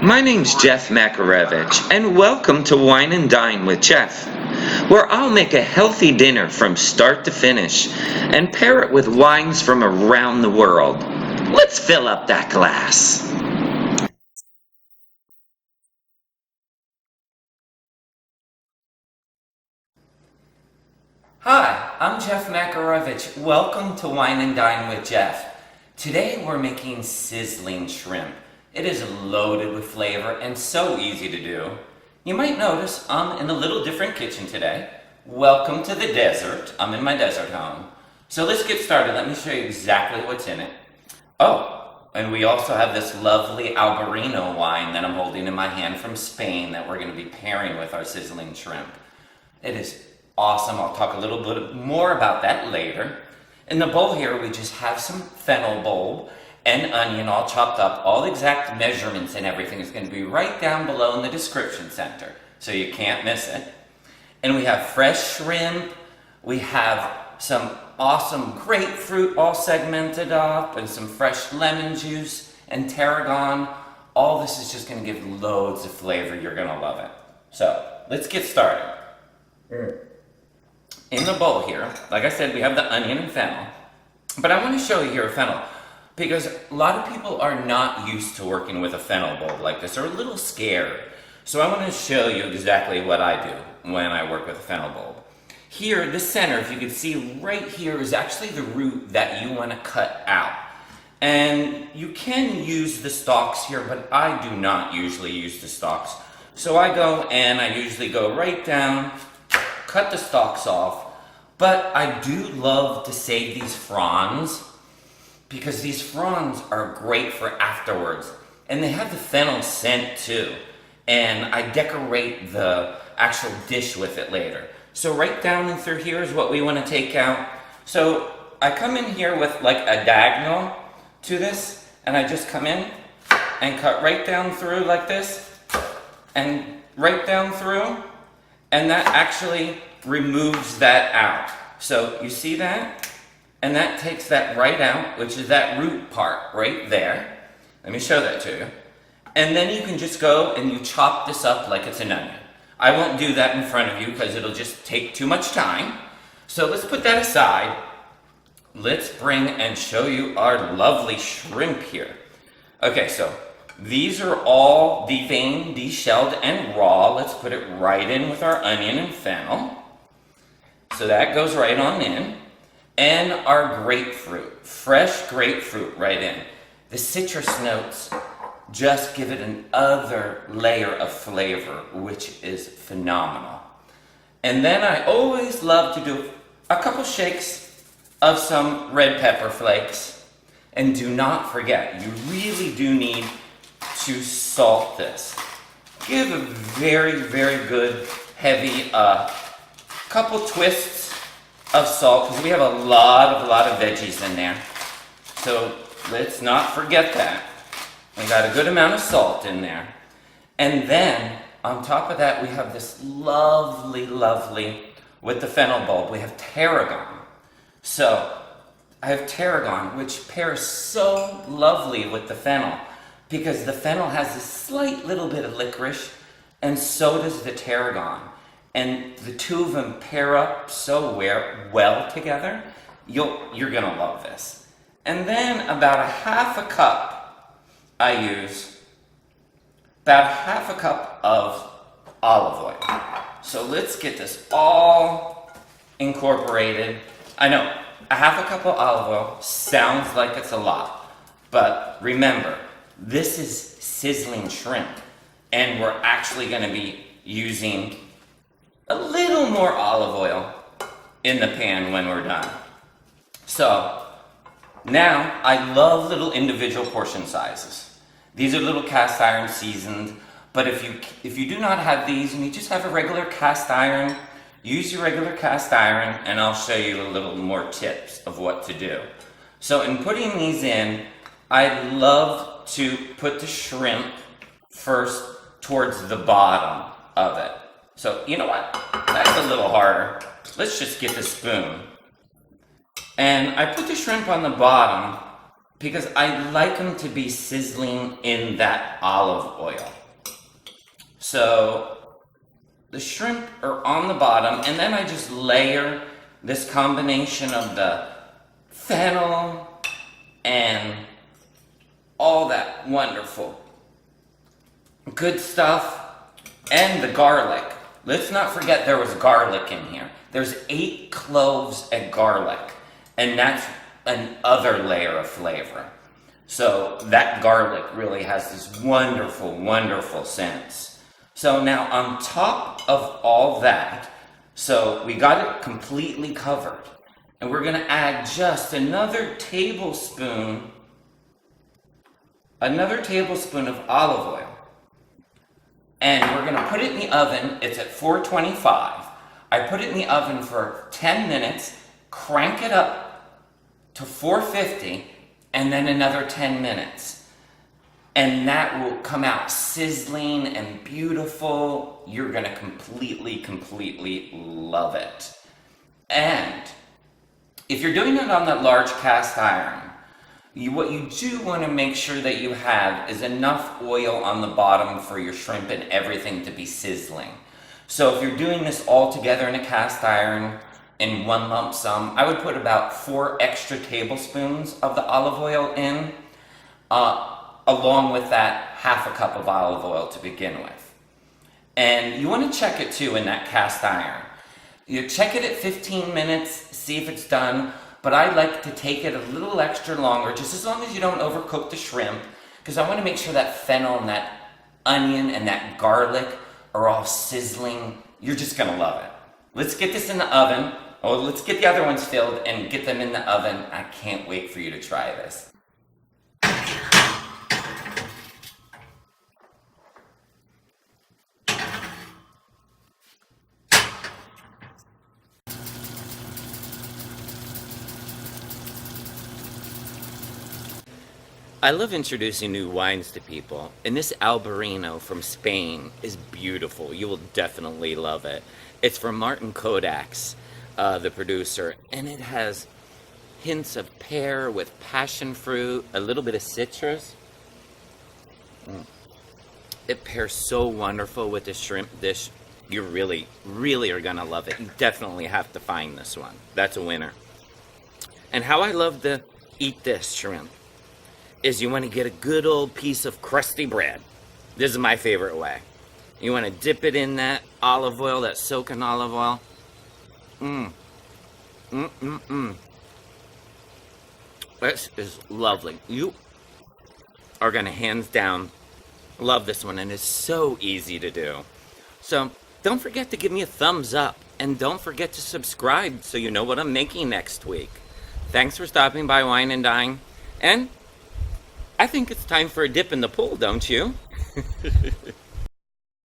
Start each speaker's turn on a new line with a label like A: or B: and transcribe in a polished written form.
A: My name's Jeff Makarevich, and welcome to Wine and Dine with Jeff, where I'll make a healthy dinner from start to finish and pair it with wines from around the world. Let's fill up that glass. Hi, I'm Jeff Makarevich. Welcome to Wine and Dine with Jeff. Today we're making sizzling shrimp. It is loaded with flavor and so easy to do. You might notice I'm in a little different kitchen today. Welcome to the desert. I'm in my desert home. So let's get started. Let me show you exactly what's in it. Oh, and we also have this lovely Albarino wine that I'm holding in my hand from Spain that we're going to be pairing with our sizzling shrimp. It is awesome. I'll talk a little bit more about that later. In the bowl here, we just have some fennel bulb and onion all chopped up. All the exact measurements and everything is going to be right down below in the description center, so you can't miss it. And we have fresh shrimp. We have some awesome grapefruit all segmented up and some fresh lemon juice and tarragon. All this is just going to give loads of flavor. You're going to love it. So let's get started. In the bowl here, like I said, we have the onion and fennel. But I want to show you here a fennel because a lot of people are not used to working with a fennel bulb like this. They're a little scared. So I want to show you exactly what I do when I work with a fennel bulb. Here, the center, if you can see right here, is actually the root that you want to cut out. And you can use the stalks here, but I do not usually use the stalks. So I usually go right down, cut the stalks off, but I do love to save these fronds because these fronds are great for afterwards. And they have the fennel scent too. And I decorate the actual dish with it later. So right down and through here is what we want to take out. So I come in here with like a diagonal to this, and I just come in and cut right down through like this, and right down through, and that actually removes that out. So you see that? And that takes that right out, which is that root part right there. Let me show that to you. And then you can just go and you chop this up like it's an onion. I won't do that in front of you because it'll just take too much time. So let's put that aside. Let's bring and show you our lovely shrimp here. Okay, so these are all deveined, deshelled, and raw. Let's put it right in with our onion and fennel. So that goes right on in. And our grapefruit, fresh grapefruit right in. The citrus notes just give it another layer of flavor, which is phenomenal. And then I always love to do a couple shakes of some red pepper flakes. And do not forget, you really do need to salt this. Give a very, very good, heavy couple twists of salt because we have a lot of veggies in there. So let's not forget that. We got a good amount of salt in there. And then on top of that, we have this lovely, with the fennel bulb, we have tarragon. So I have tarragon, which pairs so lovely with the fennel because the fennel has a slight little bit of licorice, and so does the tarragon. And the two of them pair up so well together. You're gonna love this. And then about a half a cup, I use about half a cup of olive oil. So let's get this all incorporated. I know, a half a cup of olive oil sounds like it's a lot, but remember, this is sizzling shrimp, and we're actually gonna be using a little more olive oil in the pan when we're done. So now I love little individual portion sizes. These are little cast iron seasoned, but if you do not have these and you just have a regular cast iron, use your regular cast iron and I'll show you a little more tips of what to do. So in putting these in, I love to put the shrimp first towards the bottom of it. So, you know what? That's a little harder. Let's just get the spoon. And I put the shrimp on the bottom because I like them to be sizzling in that olive oil. So the shrimp are on the bottom, and then I just layer this combination of the fennel and all that wonderful good stuff, and the garlic. Let's not forget there was garlic in here. There's 8 cloves of garlic, and that's another layer of flavor. So that garlic really has this wonderful, wonderful sense. So now on top of all that, so we got it completely covered, and we're gonna add just another tablespoon of olive oil. And we're gonna put it in the oven. It's at 425. I put it in the oven for 10 minutes, crank it up to 450, and then another 10 minutes. And that will come out sizzling and beautiful. You're gonna completely, completely love it. And if you're doing it on that large cast iron, what you do want to make sure that you have is enough oil on the bottom for your shrimp and everything to be sizzling. So if you're doing this all together in a cast iron in one lump sum, I would put about 4 extra tablespoons of the olive oil in, along with that half a cup of olive oil to begin with. And you want to check it too in that cast iron. You check it at 15 minutes, see if it's done. But I like to take it a little extra longer, just as long as you don't overcook the shrimp, because I want to make sure that fennel and that onion and that garlic are all sizzling. You're just going to love it. Let's get this in the oven. Oh, let's get the other ones filled and get them in the oven. I can't wait for you to try this. I love introducing new wines to people, and this Albarino from Spain is beautiful. You will definitely love it. It's from Martin Kodak's, the producer, and it has hints of pear with passion fruit, a little bit of citrus. It pairs so wonderful with the shrimp dish. You really, really are gonna love it. You definitely have to find this one. That's a winner. And how I love to eat this shrimp is you want to get a good old piece of crusty bread. This is my favorite way. You want to dip it in that olive oil, that soaking olive oil. This is lovely. You are going to hands down love this one, and it's so easy to do. So don't forget to give me a thumbs up, and don't forget to subscribe so you know what I'm making next week. Thanks for stopping by Wine&Dine, and I think it's time for a dip in the pool, don't you?